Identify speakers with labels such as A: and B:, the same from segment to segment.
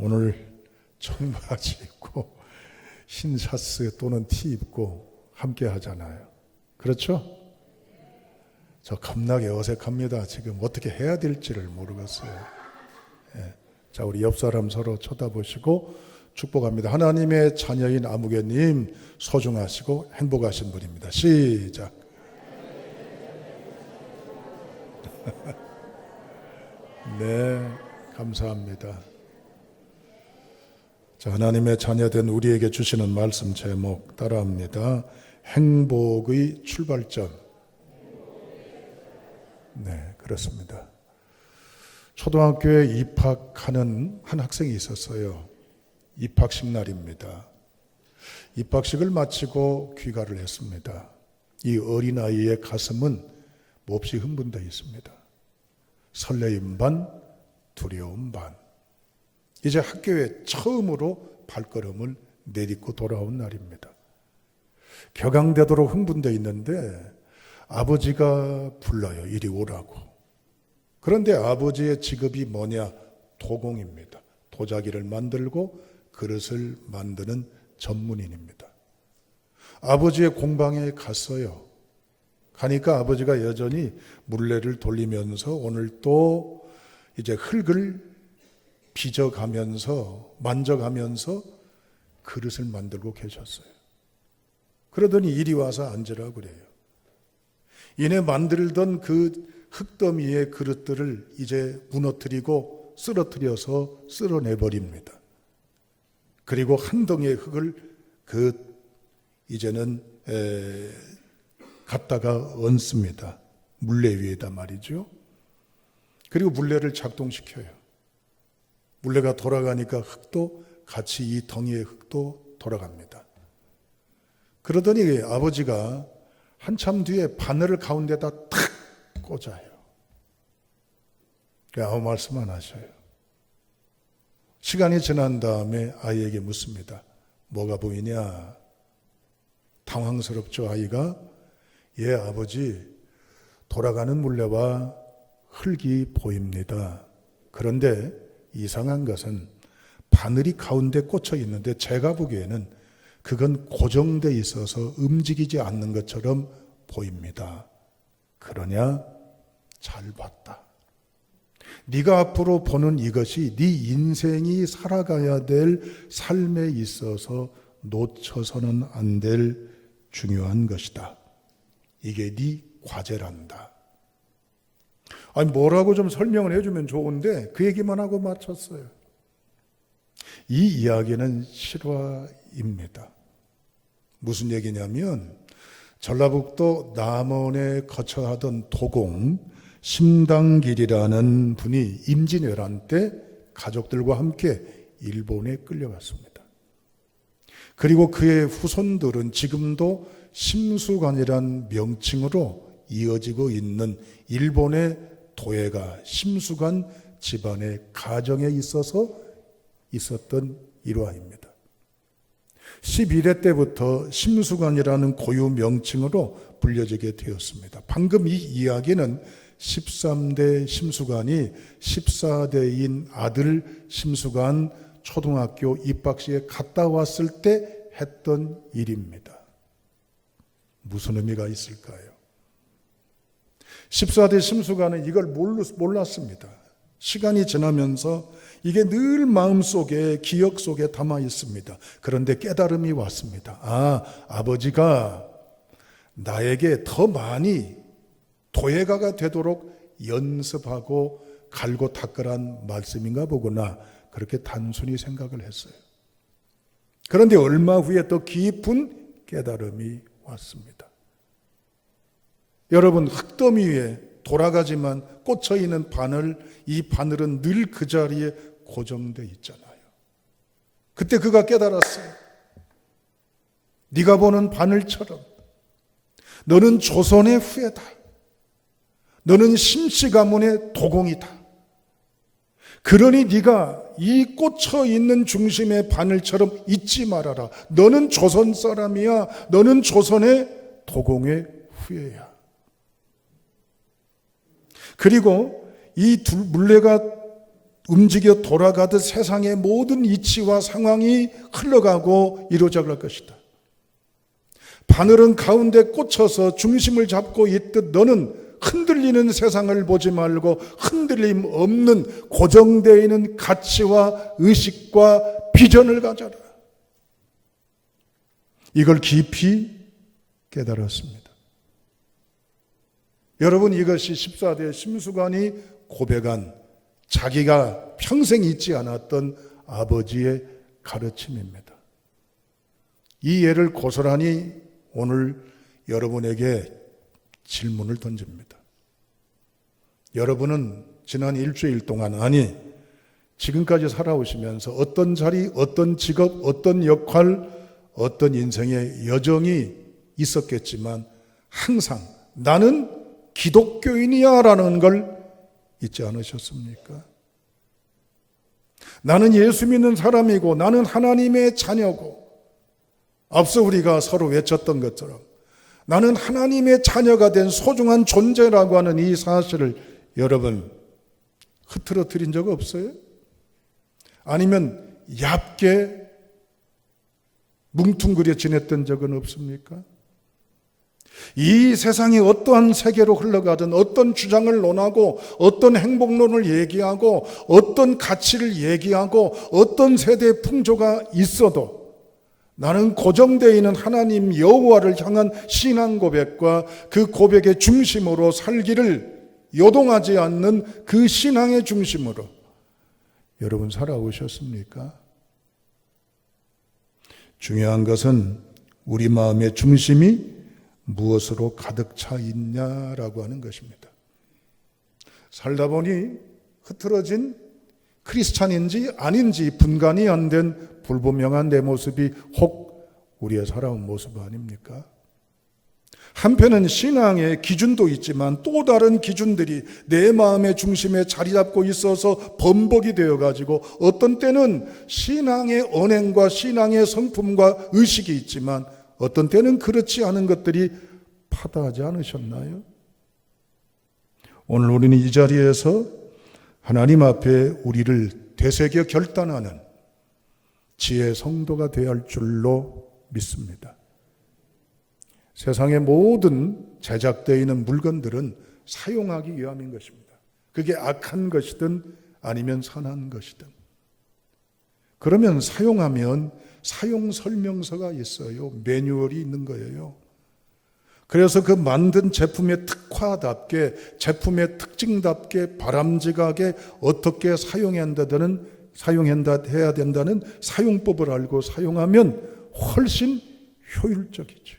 A: 오늘 청바지 입고 흰 샤츠 또는 티 입고 함께 하잖아요. 그렇죠? 저 겁나게 어색합니다. 지금 어떻게 해야 될지를 모르겠어요. 예. 자, 우리 옆 사람 서로 쳐다보시고 축복합니다. 하나님의 자녀인 아무개님 소중하시고 행복하신 분입니다. 시작. 네, 감사합니다. 자, 하나님의 자녀된 우리에게 주시는 말씀 제목 따라합니다. 행복의 출발점. 네, 그렇습니다. 초등학교에 입학하는 한 학생이 있었어요. 입학식 날입니다. 입학식을 마치고 귀가를 했습니다. 이 어린아이의 가슴은 몹시 흥분되어 있습니다. 설레임 반, 두려움 반. 이제 학교에 처음으로 발걸음을 내딛고 돌아온 날입니다. 격앙되도록 흥분되어 있는데 아버지가 불러요. 이리 오라고. 그런데 아버지의 직업이 뭐냐? 도공입니다. 도자기를 만들고 그릇을 만드는 전문인입니다. 아버지의 공방에 갔어요. 가니까 아버지가 여전히 물레를 돌리면서 오늘 또 이제 흙을 빚어가면서 만져가면서 그릇을 만들고 계셨어요. 그러더니 이리 와서 앉으라고 그래요. 이내 만들던 그 흙더미의 그릇들을 이제 무너뜨리고 쓰러뜨려서 쓸어내버립니다. 그리고 한 덩이의 흙을 이제는 갖다가 얹습니다. 물레 위에다 말이죠. 그리고 물레를 작동시켜요. 물레가 돌아가니까 흙도 같이 이 덩이의 흙도 돌아갑니다. 그러더니 아버지가 한참 뒤에 바늘을 가운데다 탁 꽂아요. 아무 말씀 안 하셔요. 시간이 지난 다음에 아이에게 묻습니다. 뭐가 보이냐? 당황스럽죠, 아이가? 예, 아버지, 돌아가는 물레와 흙이 보입니다. 그런데 이상한 것은 바늘이 가운데 꽂혀 있는데 제가 보기에는 그건 고정되어 있어서 움직이지 않는 것처럼 보입니다. 그러냐? 잘 봤다. 네가 앞으로 보는 이것이 네 인생이 살아가야 될 삶에 있어서 놓쳐서는 안 될 중요한 것이다. 이게 네 과제란다. 아니 뭐라고 좀 설명을 해주면 좋은데 그 얘기만 하고 마쳤어요. 이 이야기는 실화입니다. 무슨 얘기냐면 전라북도 남원에 거처하던 도공 심당길이라는 분이 임진왜란 때 가족들과 함께 일본에 끌려갔습니다. 그리고 그의 후손들은 지금도 심수관이란 명칭으로 이어지고 있는 일본의 도예가 심수관 집안의 가정에 있어서 있었던 일화입니다. 11회 때부터 심수관이라는 고유 명칭으로 불려지게 되었습니다. 방금 이 이야기는 13대 심수관이 14대인 아들 심수관 초등학교 입학식에 갔다 왔을 때 했던 일입니다. 무슨 의미가 있을까요? 14대 심수관은 이걸 몰랐습니다. 시간이 지나면서 이게 늘 마음속에 기억 속에 담아 있습니다. 그런데 깨달음이 왔습니다. 아버지가 나에게 더 많이 도예가가 되도록 연습하고 갈고 닦으란 말씀인가 보구나. 그렇게 단순히 생각을 했어요. 그런데 얼마 후에 더 깊은 깨달음이 왔습니다. 여러분, 흙더미 위에 돌아가지만 꽂혀있는 바늘, 이 바늘은 늘 그 자리에 고정되어 있잖아요. 그때 그가 깨달았어요. 네가 보는 바늘처럼 너는 조선의 후예다. 너는 심씨 가문의 도공이다. 그러니 네가 이 꽂혀있는 중심의 바늘처럼 잊지 말아라. 너는 조선 사람이야. 너는 조선의 도공의 후예야. 그리고 이 물레가 움직여 돌아가듯 세상의 모든 이치와 상황이 흘러가고 이루어져 갈 것이다. 바늘은 가운데 꽂혀서 중심을 잡고 있듯 너는 흔들리는 세상을 보지 말고 흔들림 없는 고정되어 있는 가치와 의식과 비전을 가져라. 이걸 깊이 깨달았습니다. 여러분, 이것이 14대 심수관이 고백한 자기가 평생 잊지 않았던 아버지의 가르침입니다. 이 예를 고스란히 오늘 여러분에게 질문을 던집니다. 여러분은 지난 일주일 동안, 아니 지금까지 살아오시면서 어떤 자리, 어떤 직업, 어떤 역할, 어떤 인생의 여정이 있었겠지만 항상 나는 기독교인이야 라는 걸 잊지 않으셨습니까? 나는 예수 믿는 사람이고 나는 하나님의 자녀고, 앞서 우리가 서로 외쳤던 것처럼 나는 하나님의 자녀가 된 소중한 존재라고 하는 이 사실을 여러분 흐트러뜨린 적 없어요? 아니면 얕게 뭉퉁그려 지냈던 적은 없습니까? 이 세상이 어떠한 세계로 흘러가든, 어떤 주장을 논하고 어떤 행복론을 얘기하고 어떤 가치를 얘기하고 어떤 세대의 풍조가 있어도 나는 고정되어 있는 하나님 여호와를 향한 신앙 고백과 그 고백의 중심으로 살기를 요동하지 않는 그 신앙의 중심으로 여러분 살아오셨습니까? 중요한 것은 우리 마음의 중심이 무엇으로 가득 차 있냐라고 하는 것입니다. 살다 보니 흐트러진 크리스찬인지 아닌지 분간이 안 된 불분명한 내 모습이 혹 우리의 살아온 모습 아닙니까? 한편은 신앙의 기준도 있지만 또 다른 기준들이 내 마음의 중심에 자리 잡고 있어서 범벅이 되어가지고 어떤 때는 신앙의 언행과 신앙의 성품과 의식이 있지만 어떤 때는 그렇지 않은 것들이 파다하지 않으셨나요? 오늘 우리는 이 자리에서 하나님 앞에 우리를 되새겨 결단하는 지혜의 성도가 되어야 할 줄로 믿습니다. 세상의 모든 제작되어 있는 물건들은 사용하기 위함인 것입니다. 그게 악한 것이든 아니면 선한 것이든. 그러면 사용하면 사용 설명서가 있어요. 매뉴얼이 있는 거예요. 그래서 그 만든 제품의 특화답게, 제품의 특징답게 바람직하게 어떻게 사용해야 된다는 사용법을 알고 사용하면 훨씬 효율적이죠.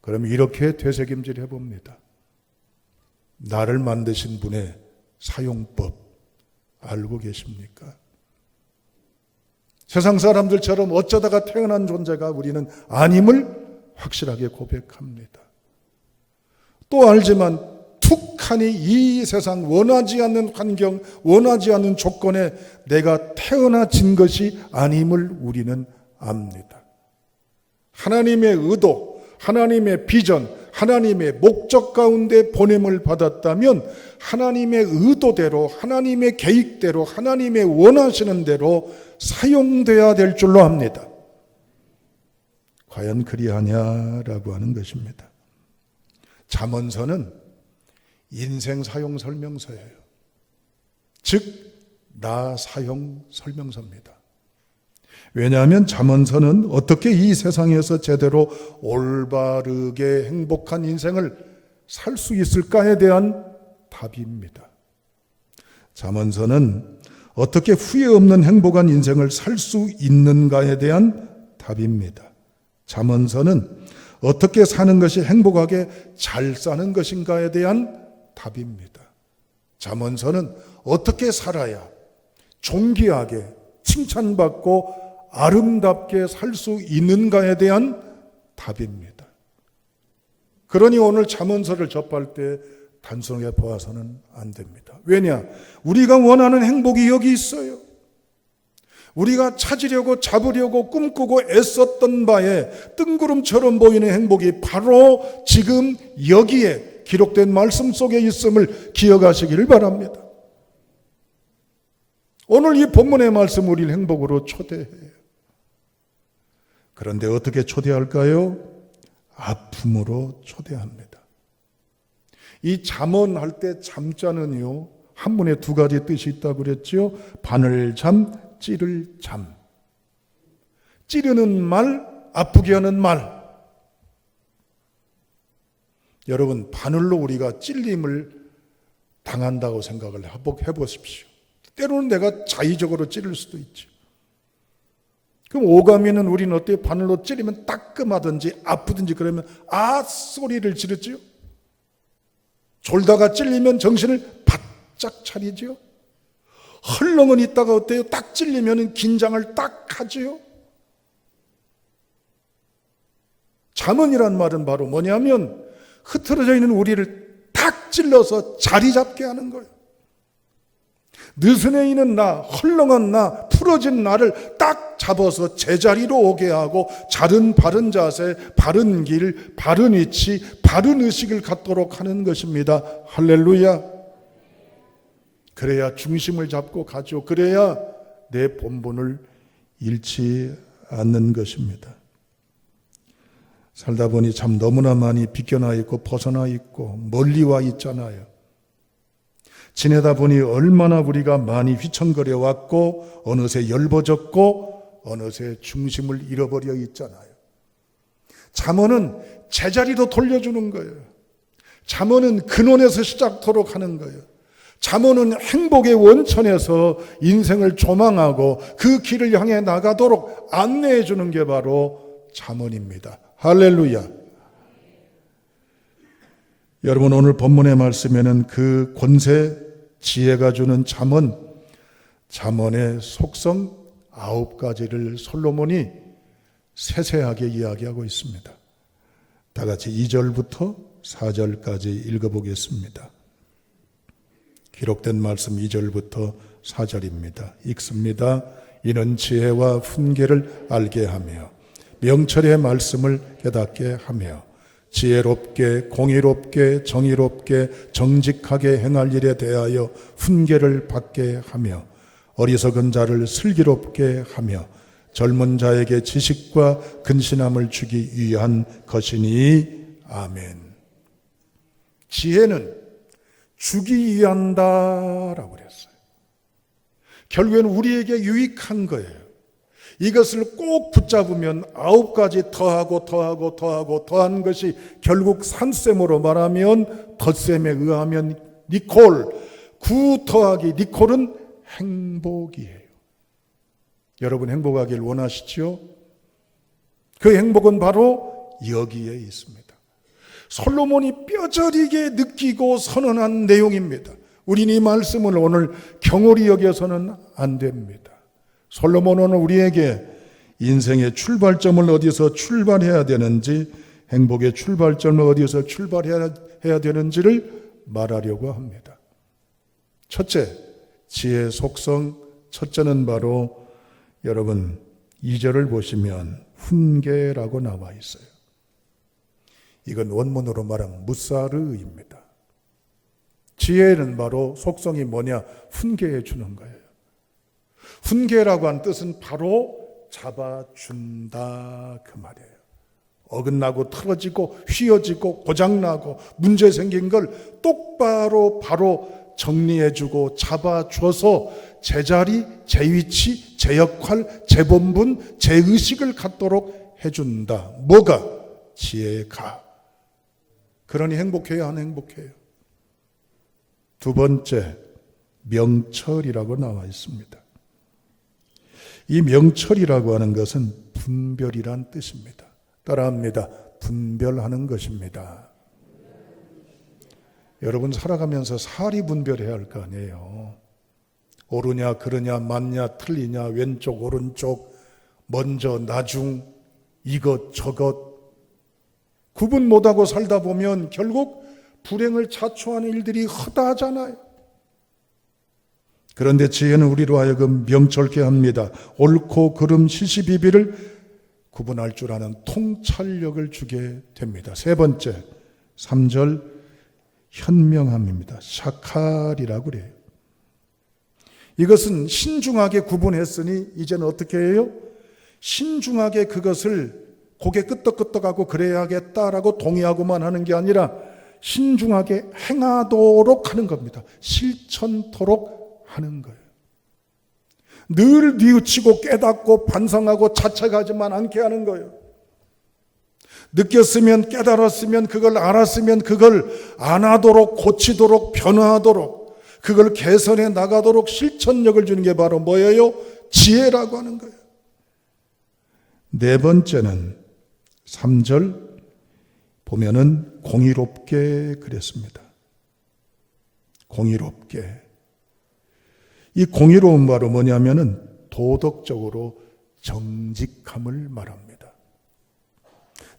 A: 그럼 이렇게 되새김질 해봅니다. 나를 만드신 분의 사용법 알고 계십니까? 세상 사람들처럼 어쩌다가 태어난 존재가 우리는 아님을 확실하게 고백합니다. 또 알지만 툭하니 이 세상 원하지 않는 환경, 원하지 않는 조건에 내가 태어나진 것이 아님을 우리는 압니다. 하나님의 의도, 하나님의 비전, 하나님의 목적 가운데 보냄을 받았다면 하나님의 의도대로, 하나님의 계획대로, 하나님의 원하시는 대로 사용돼야 될 줄로 압니다. 과연 그리하냐라고 하는 것입니다. 잠언서는 인생 사용 설명서예요. 즉, 나 사용 설명서입니다. 왜냐하면 잠언서는 어떻게 이 세상에서 제대로 올바르게 행복한 인생을 살 수 있을까에 대한 답입니다. 잠언서는 어떻게 후회 없는 행복한 인생을 살 수 있는가에 대한 답입니다. 잠언서는 어떻게 사는 것이 행복하게 잘 사는 것인가에 대한 답입니다. 잠언서는 어떻게 살아야 존귀하게 칭찬받고 아름답게 살 수 있는가에 대한 답입니다. 그러니 오늘 잠언서를 접할 때 단순하게 보아서는 안 됩니다. 왜냐? 우리가 원하는 행복이 여기 있어요. 우리가 찾으려고 잡으려고 꿈꾸고 애썼던 바에 뜬구름처럼 보이는 행복이 바로 지금 여기에 기록된 말씀 속에 있음을 기억하시기를 바랍니다. 오늘 이 본문의 말씀 우리를 행복으로 초대해요. 그런데 어떻게 초대할까요? 아픔으로 초대합니다. 이 잠언할 때 잠자는요, 한문에 두 가지 뜻이 있다고 그랬죠. 바늘 잠, 찌를 잠. 찌르는 말, 아프게 하는 말. 여러분, 바늘로 우리가 찔림을 당한다고 생각을 해보십시오. 때로는 내가 자의적으로 찌를 수도 있죠. 그럼 오감에는 우리는 어때요? 바늘로 찌르면 따끔하든지 아프든지 그러면 아 소리를 지르지요. 졸다가 찔리면 정신을 바짝 차리지요. 헐렁은 있다가 어때요? 딱 찔리면 긴장을 딱 하지요. 잠언이란 말은 바로 뭐냐면 흐트러져 있는 우리를 딱 찔러서 자리 잡게 하는 거예요. 느슨해 있는 나, 헐렁한 나, 풀어진 나를 딱 잡아서 제자리로 오게 하고 바른 자세, 바른 길, 바른 위치, 바른 의식을 갖도록 하는 것입니다. 할렐루야. 그래야 중심을 잡고 가죠. 그래야 내 본분을 잃지 않는 것입니다. 살다 보니 참 너무나 많이 비껴나 있고 벗어나 있고 멀리 와 있잖아요. 지내다 보니 얼마나 우리가 많이 휘청거려 왔고 어느새 열버졌고 어느새 중심을 잃어버려 있잖아요. 잠언은 제자리로 돌려주는 거예요. 잠언은 근원에서 시작토록 하는 거예요. 잠언은 행복의 원천에서 인생을 조망하고 그 길을 향해 나가도록 안내해 주는 게 바로 잠언입니다. 할렐루야. 여러분, 오늘 본문의 말씀에는 그 권세, 지혜가 주는 잠언의 속성 9가지를 솔로몬이 세세하게 이야기하고 있습니다. 다 같이 2절부터 4절까지 읽어보겠습니다. 기록된 말씀 2절부터 4절입니다. 읽습니다. 이는 지혜와 훈계를 알게 하며 명철의 말씀을 깨닫게 하며 지혜롭게 공의롭게 정의롭게 정직하게 행할 일에 대하여 훈계를 받게 하며 어리석은 자를 슬기롭게 하며 젊은 자에게 지식과 근신함을 주기 위한 것이니 아멘. 지혜는 주기 위한다라고 그랬어요. 결국에는 우리에게 유익한 거예요. 이것을 꼭 붙잡으면 9가지 더하는 것이 결국 산셈으로 말하면 덧셈에 의하면 니콜, 9 더하기 니콜은 행복이에요. 여러분 행복하길 원하시죠? 그 행복은 바로 여기에 있습니다. 솔로몬이 뼈저리게 느끼고 선언한 내용입니다. 우리는 이 말씀을 오늘 경홀히 여겨서는 안 됩니다. 솔로몬은 우리에게 인생의 출발점을 어디서 출발해야 되는지, 행복의 출발점을 어디서 출발해야 되는지를 말하려고 합니다. 첫째, 지혜의 속성, 첫째는 바로 여러분 2절을 보시면 훈계라고 나와 있어요. 이건 원문으로 말하면 무사르입니다. 지혜는 바로 속성이 뭐냐? 훈계해 주는 거예요. 훈계라고 하는 뜻은 바로 잡아준다 그 말이에요. 어긋나고 틀어지고 휘어지고 고장나고 문제 생긴 걸 똑바로 바로 정리해주고 잡아줘서 제자리, 제 위치, 제 역할, 제 본분, 제 의식을 갖도록 해준다. 뭐가? 지혜가. 그러니 행복해야 안 행복해요. 두 번째, 명철이라고 나와 있습니다. 이 명철이라고 하는 것은 분별이란 뜻입니다. 따라합니다. 분별하는 것입니다. 여러분 살아가면서 사리 분별해야 할 거 아니에요. 옳으냐 그르냐 맞냐 틀리냐 왼쪽 오른쪽 먼저 나중 이것 저것 구분 못하고 살다 보면 결국 불행을 자초하는 일들이 허다하잖아요. 그런데 지혜는 우리로 하여금 명철케 합니다. 옳고 그름 시시비비를 구분할 줄 아는 통찰력을 주게 됩니다. 세 번째, 3절 현명함입니다. 샤칼이라고 그래요. 이것은 신중하게 구분했으니 이제는 어떻게 해요? 신중하게 그것을 고개 끄덕끄덕하고 그래야겠다라고 동의하고만 하는 게 아니라 신중하게 행하도록 하는 겁니다. 실천토록 하는 거예요. 늘 뉘우치고 깨닫고 반성하고 자책하지만 않게 하는 거예요. 느꼈으면, 깨달았으면, 그걸 알았으면 그걸 안 하도록, 고치도록, 변화하도록, 그걸 개선해 나가도록 실천력을 주는 게 바로 뭐예요? 지혜라고 하는 거예요. 네 번째는 3절 보면은 공의롭게 그랬습니다. 공의롭게. 이 공의로운 바로 뭐냐면은 도덕적으로 정직함을 말합니다.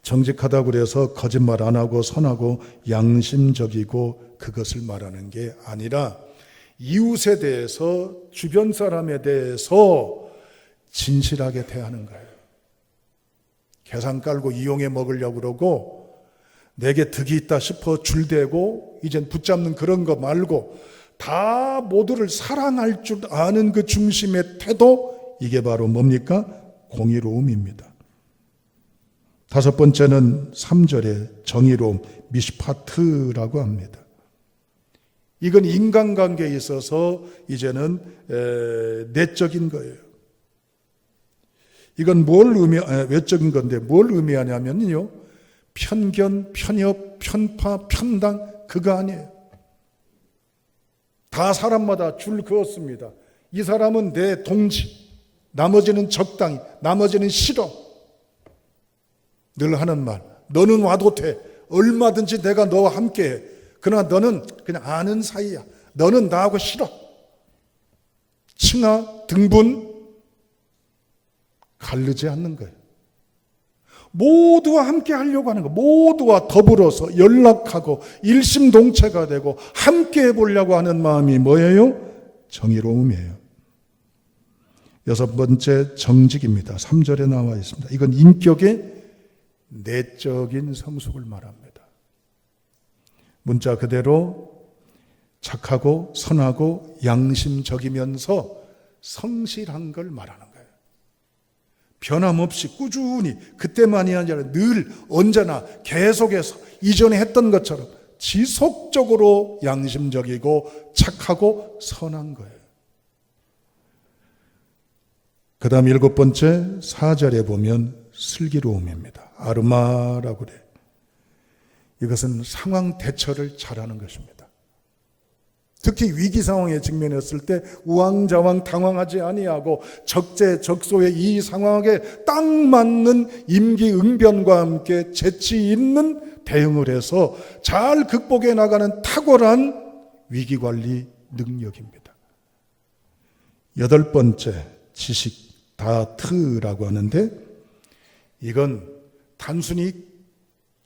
A: 정직하다고 그래서 거짓말 안 하고 선하고 양심적이고 그것을 말하는 게 아니라 이웃에 대해서, 주변 사람에 대해서 진실하게 대하는 거예요. 계산 깔고 이용해 먹으려고 그러고 내게 득이 있다 싶어 줄대고 이젠 붙잡는 그런 거 말고 다 모두를 사랑할 줄 아는 그 중심의 태도, 이게 바로 뭡니까? 공의로움입니다. 다섯 번째는 3절에 정의로움, 미시파트라고 합니다. 이건 인간관계에 있어서 이제는 내적인 거예요. 이건 외적인 건데 뭘 의미하냐면요, 편견, 편협, 편파, 편당, 그거 아니에요. 다 사람마다 줄 그었습니다. 이 사람은 내 동지, 나머지는 적당히, 나머지는 싫어. 늘 하는 말, 너는 와도 돼. 얼마든지 내가 너와 함께해. 그러나 너는 그냥 아는 사이야. 너는 나하고 싫어. 칭하, 등분 가르지 않는 거예요. 모두와 함께 하려고 하는 거예요. 모두와 더불어서 연락하고 일심동체가 되고 함께 해보려고 하는 마음이 뭐예요? 정의로움이에요. 여섯 번째, 정직입니다. 3절에 나와 있습니다. 이건 인격의 내적인 성숙을 말합니다. 문자 그대로 착하고 선하고 양심적이면서 성실한 걸 말하는 거예요. 변함없이 꾸준히, 그때만이 아니라 늘 언제나 계속해서 이전에 했던 것처럼 지속적으로 양심적이고 착하고 선한 거예요. 그 다음 7번째, 4절에 보면 슬기로움입니다. 아르마라고 그래요. 이것은 상황 대처를 잘하는 것입니다. 특히 위기 상황에 직면했을 때 우왕좌왕 당황하지 아니하고 적재적소의 이 상황에 딱 맞는 임기응변과 함께 재치 있는 대응을 해서 잘 극복해 나가는 탁월한 위기관리 능력입니다. 8번째, 지식 다트라고 하는데 이건 단순히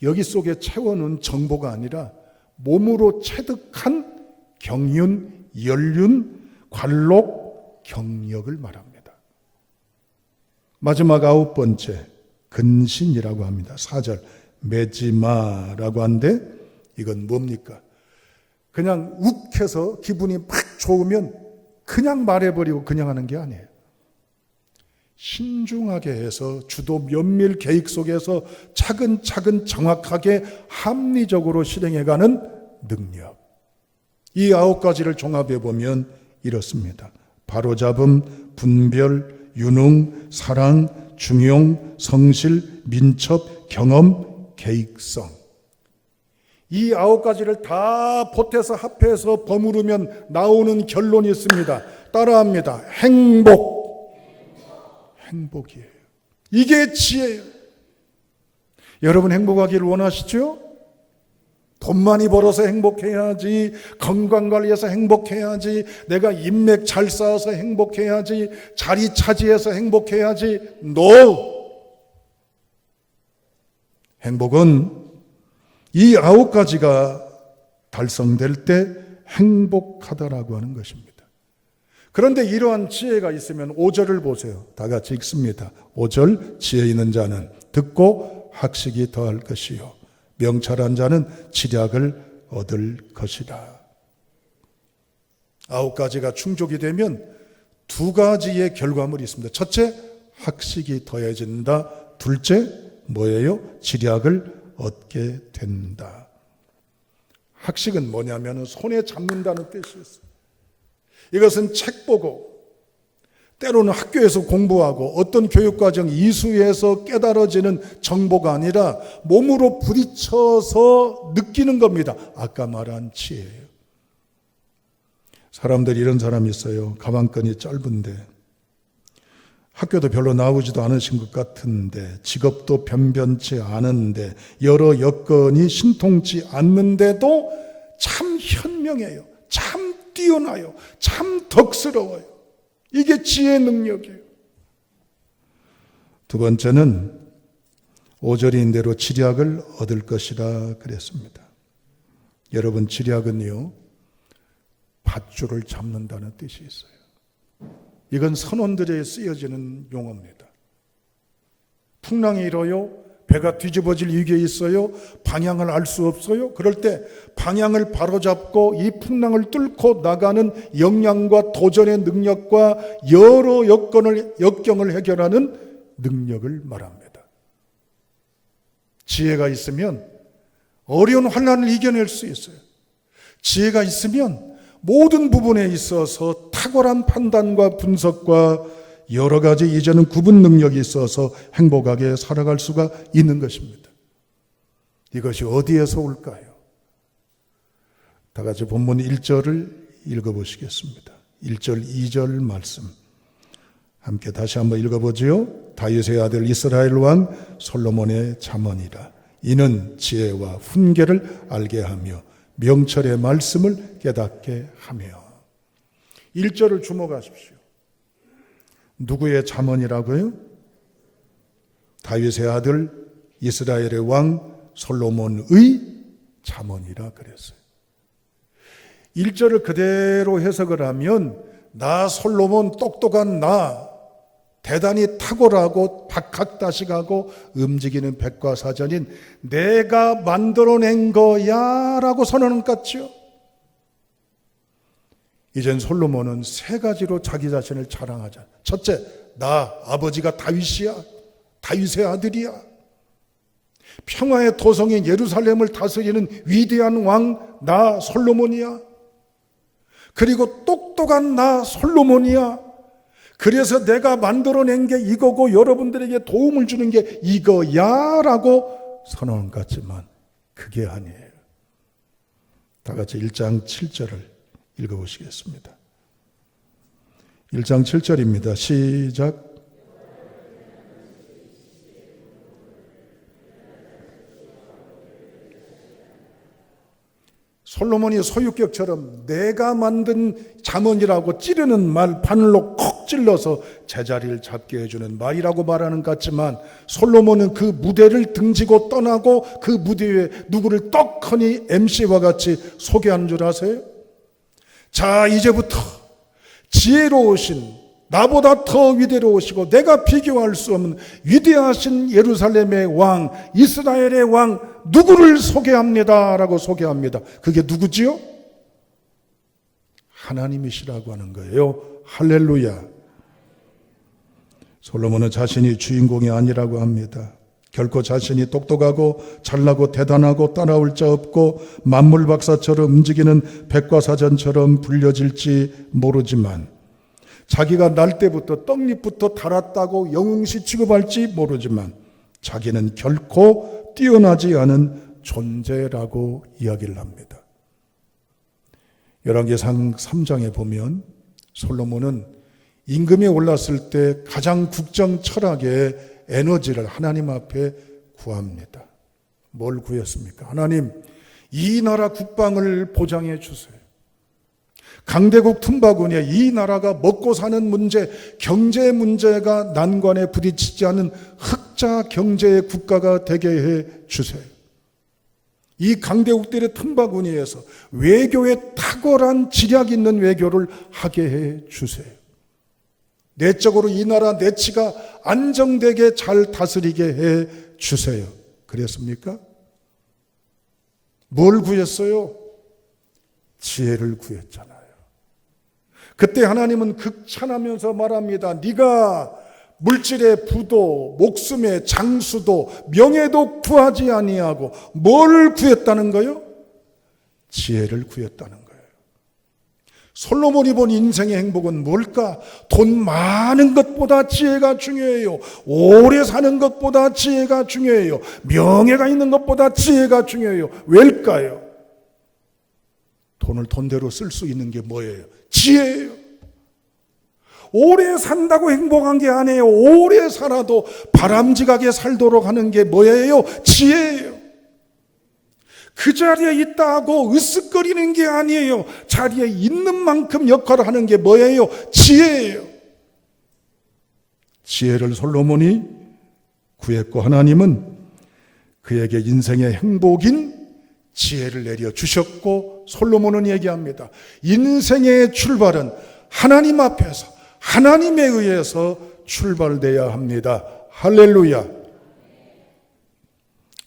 A: 여기 속에 채워놓은 정보가 아니라 몸으로 체득한 경륜, 연륜, 관록, 경력을 말합니다. 마지막 9번째, 근신이라고 합니다. 4절, 메지마라고 하는데 이건 뭡니까? 그냥 욱해서 기분이 막 좋으면 그냥 말해버리고 그냥 하는 게 아니에요. 신중하게 해서 주도 면밀 계획 속에서 차근차근 정확하게 합리적으로 실행해가는 능력. 이 9가지를 종합해 보면 이렇습니다. 바로잡음, 분별, 유능, 사랑, 중용, 성실, 민첩, 경험, 계획성. 이 9가지를 다 보태서 합해서 버무르면 나오는 결론이 있습니다. 따라합니다. 행복이에요. 이게 지혜예요. 여러분 행복하기를 원하시죠? 돈 많이 벌어서 행복해야지, 건강관리해서 행복해야지, 내가 인맥 잘 쌓아서 행복해야지, 자리 차지해서 행복해야지. No! 행복은 이 9가지가 달성될 때 행복하다라고 하는 것입니다. 그런데 이러한 지혜가 있으면 5절을 보세요. 다 같이 읽습니다. 5절, 지혜 있는 자는 듣고 학식이 더할 것이요 명철한 자는 지략을 얻을 것이라. 9가지가 충족이 되면 2가지의 결과물이 있습니다. 첫째, 학식이 더해진다. 둘째, 뭐예요? 지략을 얻게 된다. 학식은 뭐냐면 손에 잡는다는 뜻이 있어요. 이것은 책 보고 때로는 학교에서 공부하고 어떤 교육과정 이수에서 깨달아지는 정보가 아니라 몸으로 부딪혀서 느끼는 겁니다. 아까 말한 지혜예요. 사람들이 이런 사람이 있어요. 가방끈이 짧은데 학교도 별로 나오지도 않으신 것 같은데 직업도 변변치 않은데 여러 여건이 신통치 않는데도 참 현명해요. 참 뛰어나요. 참 덕스러워요. 이게 지혜의 능력이에요. 두 번째는 5절인 대로 지략을 얻을 것이라 그랬습니다. 여러분, 지략은요, 밧줄을 잡는다는 뜻이 있어요. 이건 선원들에 쓰여지는 용어입니다. 풍랑이 일어요. 배가 뒤집어질 위기에 있어요. 방향을 알 수 없어요. 그럴 때 방향을 바로잡고 이 풍랑을 뚫고 나가는 역량과 도전의 능력과 여러 역경을 해결하는 능력을 말합니다. 지혜가 있으면 어려운 환난을 이겨낼 수 있어요. 지혜가 있으면 모든 부분에 있어서 탁월한 판단과 분석과 여러 가지 이제는 구분 능력이 있어서 행복하게 살아갈 수가 있는 것입니다. 이것이 어디에서 올까요? 다 같이 본문 1절을 읽어보시겠습니다. 1절, 2절 말씀 함께 다시 한번 읽어보지요. 다윗의 아들 이스라엘 왕 솔로몬의 잠언이라. 이는 지혜와 훈계를 알게 하며 명철의 말씀을 깨닫게 하며. 1절을 주목하십시오. 누구의 잠언이라고요? 다윗의 아들 이스라엘의 왕 솔로몬의 잠언이라 그랬어요. 1절을 그대로 해석을 하면 나 솔로몬 똑똑한 나 대단히 탁월하고 박학다식하고 움직이는 백과사전인 내가 만들어낸 거야 라고 선언한 것 같죠. 이젠 솔로몬은 3가지로 자기 자신을 자랑하자. 첫째, 나 아버지가 다윗이야. 다윗의 아들이야. 평화의 도성인 예루살렘을 다스리는 위대한 왕 나 솔로몬이야. 그리고 똑똑한 나 솔로몬이야. 그래서 내가 만들어낸 게 이거고 여러분들에게 도움을 주는 게 이거야 라고 선언한 것 같지만 그게 아니에요. 다 같이 1장 7절을 읽어보시겠습니다. 1장 7절입니다. 시작. 솔로몬이 소유격처럼 내가 만든 잠언이라고 찌르는 말 바늘로 콕 찔러서 제자리를 잡게 해주는 말이라고 말하는 것 같지만 솔로몬은 그 무대를 등지고 떠나고 그 무대 위에 누구를 떡하니 MC와 같이 소개하는 줄 아세요? 자, 이제부터 지혜로우신 나보다 더 위대로우시고 내가 비교할 수 없는 위대하신 예루살렘의 왕 이스라엘의 왕 누구를 소개합니다 라고 소개합니다. 그게 누구지요? 하나님이시라고 하는 거예요. 할렐루야. 솔로몬은 자신이 주인공이 아니라고 합니다. 결코 자신이 똑똑하고 잘나고 대단하고 따라올 자 없고 만물박사처럼 움직이는 백과사전처럼 불려질지 모르지만 자기가 날 때부터 떡잎부터 달았다고 영웅시 취급할지 모르지만 자기는 결코 뛰어나지 않은 존재라고 이야기를 합니다. 열왕기상 3장에 보면 솔로몬은 임금이 올랐을 때 가장 국정 철학의 에너지를 하나님 앞에 구합니다. 뭘 구했습니까? 하나님, 이 나라 국방을 보장해 주세요. 강대국 틈바구니에 이 나라가 먹고 사는 문제, 경제 문제가 난관에 부딪히지 않은 흑자 경제의 국가가 되게 해 주세요. 이 강대국들의 틈바구니에서 외교에 탁월한 지략 있는 외교를 하게 해 주세요. 내적으로 이 나라 내치가 안정되게 잘 다스리게 해 주세요. 그랬습니까? 뭘 구했어요? 지혜를 구했잖아요. 그때 하나님은 극찬하면서 말합니다. 네가 물질의 부도, 목숨의 장수도, 명예도 구하지 아니하고 뭘 구했다는 거요? 지혜를 구했다는 거예요. 솔로몬이 본 인생의 행복은 뭘까? 돈 많은 것보다 지혜가 중요해요. 오래 사는 것보다 지혜가 중요해요. 명예가 있는 것보다 지혜가 중요해요. 왜일까요? 돈을 돈대로 쓸 수 있는 게 뭐예요? 지혜예요. 오래 산다고 행복한 게 아니에요. 오래 살아도 바람직하게 살도록 하는 게 뭐예요? 지혜예요. 그 자리에 있다고 으쓱거리는 게 아니에요. 자리에 있는 만큼 역할을 하는 게 뭐예요? 지혜예요. 지혜를 솔로몬이 구했고 하나님은 그에게 인생의 행복인 지혜를 내려주셨고 솔로몬은 얘기합니다. 인생의 출발은 하나님 앞에서 하나님에 의해서 출발돼야 합니다. 할렐루야.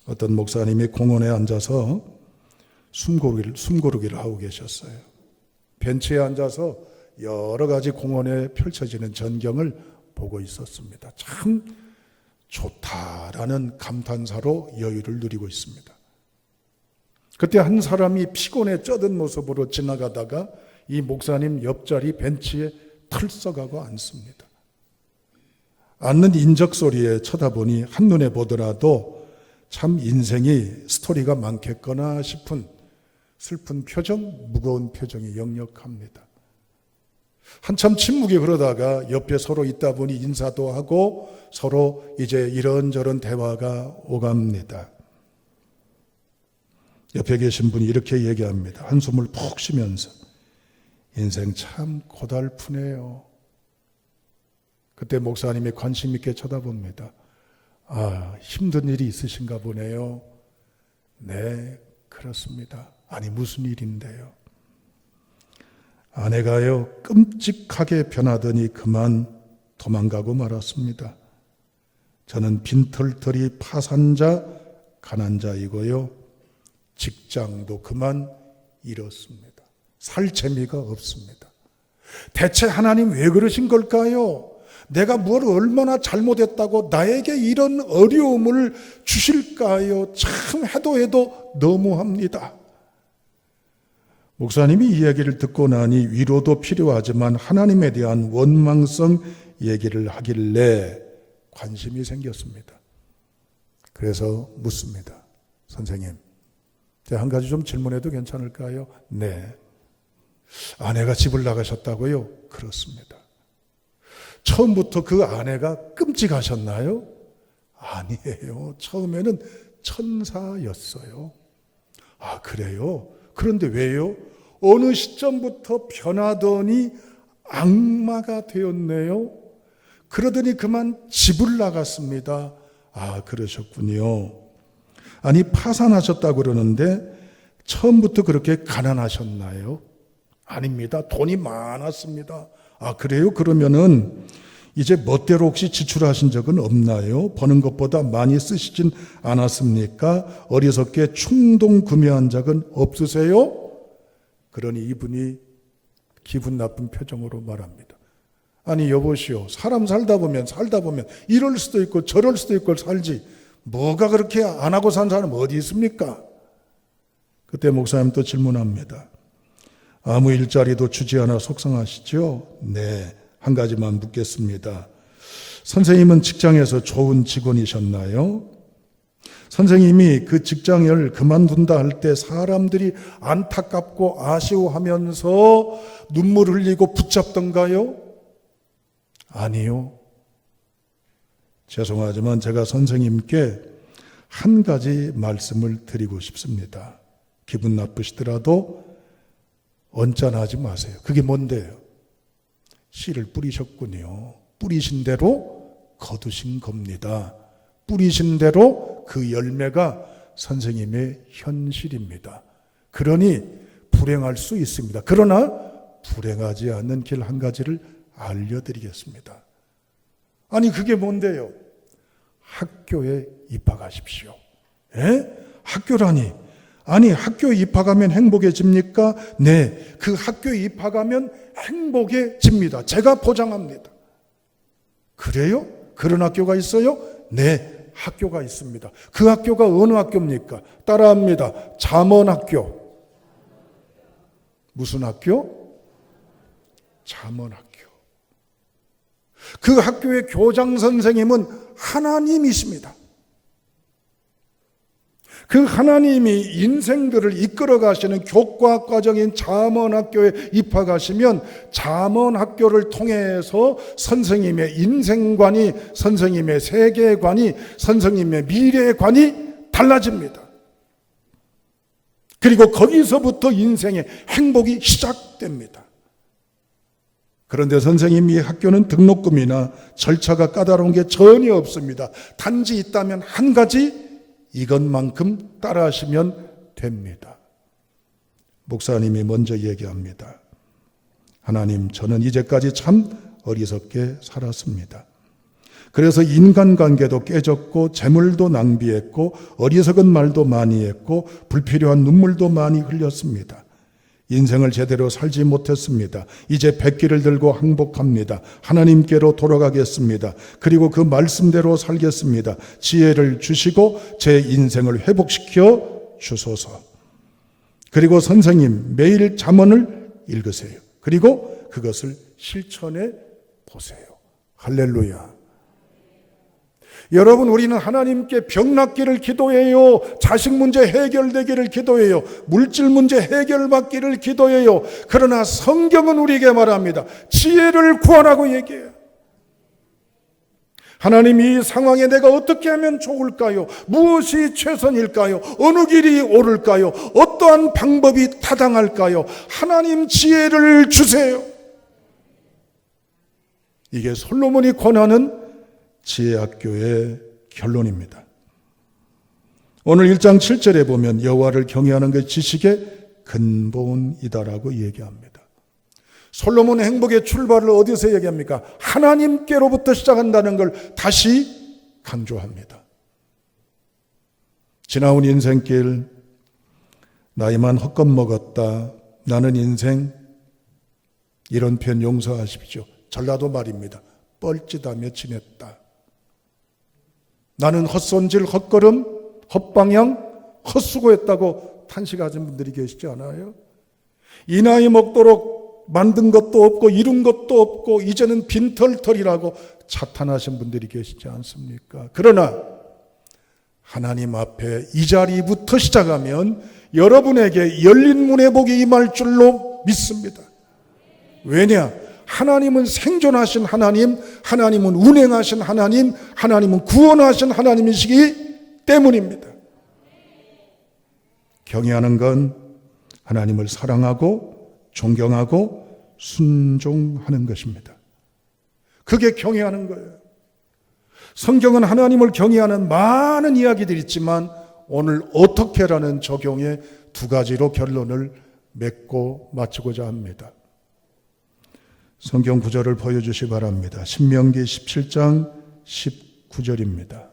A: 어떤 목사님이 공원에 앉아서 숨고르기를 하고 계셨어요. 벤치에 앉아서 여러 가지 공원에 펼쳐지는 전경을 보고 있었습니다. 참 좋다라는 감탄사로 여유를 누리고 있습니다. 그때 한 사람이 피곤에 쩌든 모습으로 지나가다가 이 목사님 옆자리 벤치에 털썩하고 앉습니다. 앉는 인적 소리에 쳐다보니 한눈에 보더라도 참 인생이 스토리가 많겠거나 싶은 슬픈 표정, 무거운 표정이 역력합니다. 한참 침묵이 흐르다가 옆에 서로 있다 보니 인사도 하고 서로 이제 이런저런 대화가 오갑니다. 옆에 계신 분이 이렇게 얘기합니다. 한숨을 푹 쉬면서 인생 참 고달프네요. 그때 목사님이 관심 있게 쳐다봅니다. 아, 힘든 일이 있으신가 보네요. 네, 그렇습니다. 아니, 무슨 일인데요? 아내가요, 끔찍하게 변하더니 그만 도망가고 말았습니다. 저는 빈털터리 파산자, 가난자이고요. 직장도 그만 잃었습니다. 살 재미가 없습니다. 대체 하나님 왜 그러신 걸까요? 내가 뭘 얼마나 잘못했다고 나에게 이런 어려움을 주실까요? 참 해도 너무합니다. 목사님이 이 이야기를 듣고 나니 위로도 필요하지만 하나님에 대한 원망성 얘기를 하길래 관심이 생겼습니다. 그래서 묻습니다. 선생님, 제가 한 가지 좀 질문해도 괜찮을까요? 네. 아내가 집을 나가셨다고요? 그렇습니다. 처음부터 그 아내가 끔찍하셨나요? 아니에요. 처음에는 천사였어요. 아, 그래요? 그런데 왜요? 어느 시점부터 변하더니 악마가 되었네요. 그러더니 그만 집을 나갔습니다. 아, 그러셨군요. 아니, 파산하셨다고 그러는데 처음부터 그렇게 가난하셨나요? 아닙니다. 돈이 많았습니다. 아, 그래요? 그러면은 이제 멋대로 혹시 지출하신 적은 없나요? 버는 것보다 많이 쓰시진 않았습니까? 어리석게 충동 구매한 적은 없으세요? 그러니 이분이 기분 나쁜 표정으로 말합니다. 아니, 여보시오. 사람 살다 보면 이럴 수도 있고 저럴 수도 있고 살지. 뭐가 그렇게 안 하고 산 사람 어디 있습니까? 그때 목사님 또 질문합니다. 아무 일자리도 주지 않아 속상하시죠? 네, 한 가지만 묻겠습니다. 선생님은 직장에서 좋은 직원이셨나요? 선생님이 그 직장을 그만둔다 할 때 사람들이 안타깝고 아쉬워하면서 눈물 흘리고 붙잡던가요? 아니요. 죄송하지만 제가 선생님께 한 가지 말씀을 드리고 싶습니다. 기분 나쁘시더라도 언짢아하지 마세요. 그게 뭔데요? 씨를 뿌리셨군요. 뿌리신 대로 거두신 겁니다. 뿌리신 대로 그 열매가 선생님의 현실입니다. 그러니 불행할 수 있습니다. 그러나 불행하지 않는 길 한 가지를 알려드리겠습니다. 아니, 그게 뭔데요? 학교에 입학하십시오. 예? 학교라니. 아니, 학교에 입학하면 행복해집니까? 네, 그 학교에 입학하면 행복해집니다. 제가 보장합니다. 그래요? 그런 학교가 있어요? 네, 학교가 있습니다. 그 학교가 어느 학교입니까? 따라합니다. 잠언학교. 무슨 학교? 잠언학교. 그 학교의 교장 선생님은 하나님이십니다. 그 하나님이 인생들을 이끌어 가시는 교과 과정인 잠언학교에 입학하시면 잠언학교를 통해서 선생님의 인생관이, 선생님의 세계관이, 선생님의 미래관이 달라집니다. 그리고 거기서부터 인생의 행복이 시작됩니다. 그런데 선생님, 이 학교는 등록금이나 절차가 까다로운 게 전혀 없습니다. 단지 있다면 한 가지, 이것만큼 따라하시면 됩니다. 목사님이 먼저 얘기합니다. 하나님, 저는 이제까지 참 어리석게 살았습니다. 그래서 인간관계도 깨졌고 재물도 낭비했고 어리석은 말도 많이 했고 불필요한 눈물도 많이 흘렸습니다. 인생을 제대로 살지 못했습니다. 이제 백기를 들고 항복합니다. 하나님께로 돌아가겠습니다. 그리고 그 말씀대로 살겠습니다. 지혜를 주시고 제 인생을 회복시켜 주소서. 그리고 선생님, 매일 잠언을 읽으세요. 그리고 그것을 실천해 보세요. 할렐루야. 여러분, 우리는 하나님께 병 낫기를 기도해요. 자식 문제 해결되기를 기도해요. 물질 문제 해결받기를 기도해요. 그러나 성경은 우리에게 말합니다. 지혜를 구하라고 얘기해요. 하나님, 이 상황에 내가 어떻게 하면 좋을까요? 무엇이 최선일까요? 어느 길이 옳을까요? 어떠한 방법이 타당할까요? 하나님, 지혜를 주세요. 이게 솔로몬이 권하는 지혜학교의 결론입니다. 오늘 1장 7절에 보면 여호와를 경외하는 게 지식의 근본이다라고 얘기합니다. 솔로몬의 행복의 출발을 어디서 얘기합니까? 하나님께로부터 시작한다는 걸 다시 강조합니다. 지나온 인생길, 나이만 헛것 먹었다, 나는 인생, 이런 표현 용서하십시오. 전라도 말입니다. 뻘짓하며 지냈다. 나는 헛손질, 헛걸음, 헛방향, 헛수고했다고 탄식하시는 분들이 계시지 않아요? 이 나이 먹도록 만든 것도 없고 이룬 것도 없고 이제는 빈털털이라고 자탄하신 분들이 계시지 않습니까? 그러나 하나님 앞에 이 자리부터 시작하면 여러분에게 열린 문의 복이 임할 줄로 믿습니다. 왜냐? 하나님은 생존하신 하나님, 하나님은 운행하신 하나님, 하나님은 구원하신 하나님이시기 때문입니다. 경외하는 건 하나님을 사랑하고 존경하고 순종하는 것입니다. 그게 경외하는 거예요. 성경은 하나님을 경외하는 많은 이야기들이 있지만 오늘 어떻게라는 적용에 두 가지로 결론을 맺고 마치고자 합니다. 성경 구절을 보여주시 바랍니다. 신명기 17장 19절입니다.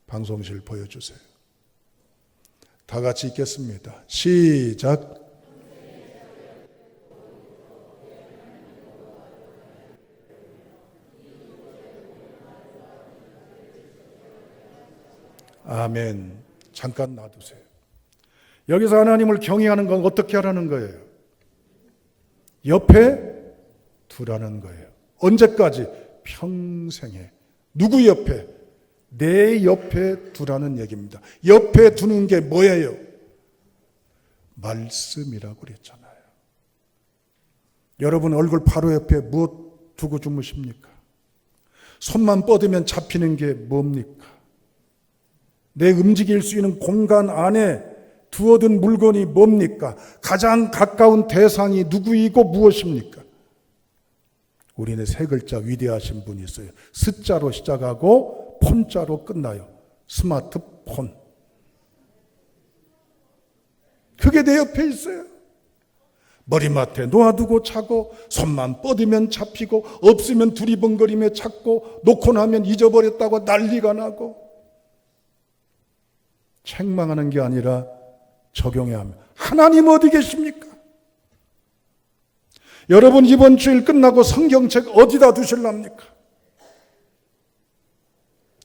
A: 방송실 보여주세요. 다 같이 읽겠습니다. 시작. 아멘. 잠깐 놔두세요. 여기서 하나님을 경외하는 건 어떻게 하라는 거예요? 옆에 두라는 거예요. 언제까지? 평생에. 누구 옆에? 내 옆에 두라는 얘기입니다. 옆에 두는 게 뭐예요? 말씀이라고 그랬잖아요. 여러분 얼굴 바로 옆에 무엇 두고 주무십니까? 손만 뻗으면 잡히는 게 뭡니까? 내 움직일 수 있는 공간 안에 두어둔 물건이 뭡니까? 가장 가까운 대상이 누구이고 무엇입니까? 우리는 세 글자 위대하신 분이 있어요. 스자로 시작하고 폰자로 끝나요. 스마트폰. 그게 내 옆에 있어요. 머리맡에 놓아두고 자고 손만 뻗으면 잡히고 없으면 두리번거리며 찾고 놓고 나면 잊어버렸다고 난리가 나고 책망하는 게 아니라 적용해야 합니다. 하나님 어디 계십니까? 여러분 이번 주일 끝나고 성경책 어디다 두실랍니까?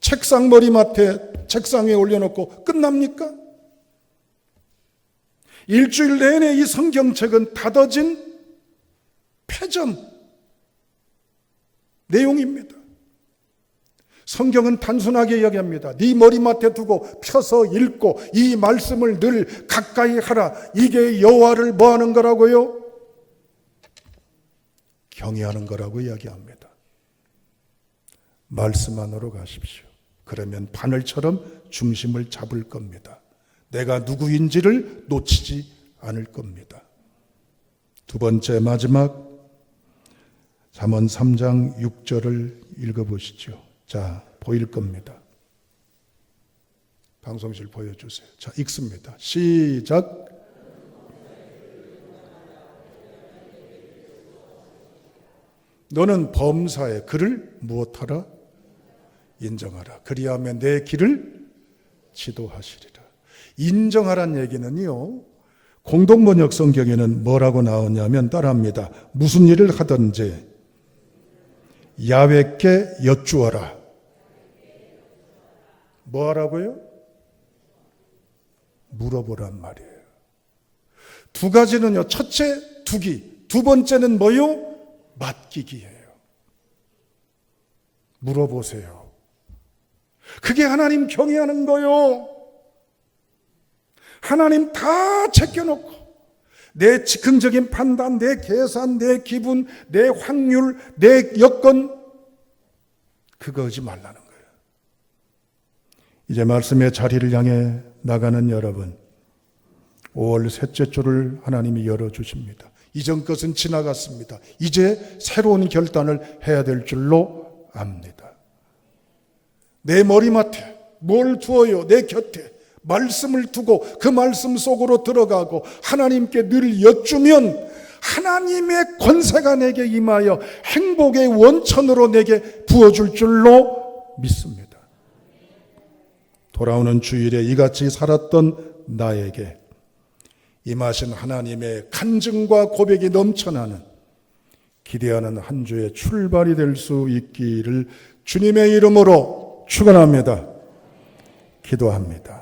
A: 책상 머리맡에 책상 위에 올려놓고 끝납니까? 일주일 내내 이 성경책은 닫아진 폐점 내용입니다. 성경은 단순하게 이야기합니다. 네 머리맡에 두고 펴서 읽고 이 말씀을 늘 가까이 하라. 이게 여호와를 뭐하는 거라고요? 경외하는 거라고 이야기합니다. 말씀 안으로 가십시오. 그러면 바늘처럼 중심을 잡을 겁니다. 내가 누구인지를 놓치지 않을 겁니다. 두 번째 마지막 잠언 3장 6절을 읽어보시죠. 자, 보일 겁니다. 방송실 보여주세요. 자, 읽습니다. 시작. 너는 범사에 그를 무엇하라? 인정하라. 그리하면 내 길을 지도하시리라. 인정하란 얘기는요, 공동번역 성경에는 뭐라고 나오냐면 따라합니다. 무슨 일을 하든지 야훼께 여쭈어라. 뭐 하라고요? 물어보란 말이에요. 두 가지는요, 첫째 두기, 두 번째는 뭐요? 맡기기예요. 물어보세요. 그게 하나님 경외하는 거요. 하나님 다 제껴놓고 내 즉흥적인 판단, 내 계산, 내 기분, 내 확률, 내 여건 그거 하지 말라는 거예요. 이제 말씀의 자리를 향해 나가는 여러분, 5월 셋째 주를 하나님이 열어주십니다. 이전 것은 지나갔습니다. 이제 새로운 결단을 해야 될 줄로 압니다. 내 머리맡에 뭘 두어요? 내 곁에 말씀을 두고 그 말씀 속으로 들어가고 하나님께 늘 여쭈면 하나님의 권세가 내게 임하여 행복의 원천으로 내게 부어줄 줄로 믿습니다. 돌아오는 주일에 이같이 살았던 나에게 임하신 하나님의 간증과 고백이 넘쳐나는 기대하는 한 주의 출발이 될 수 있기를 주님의 이름으로 축원합니다. 기도합니다.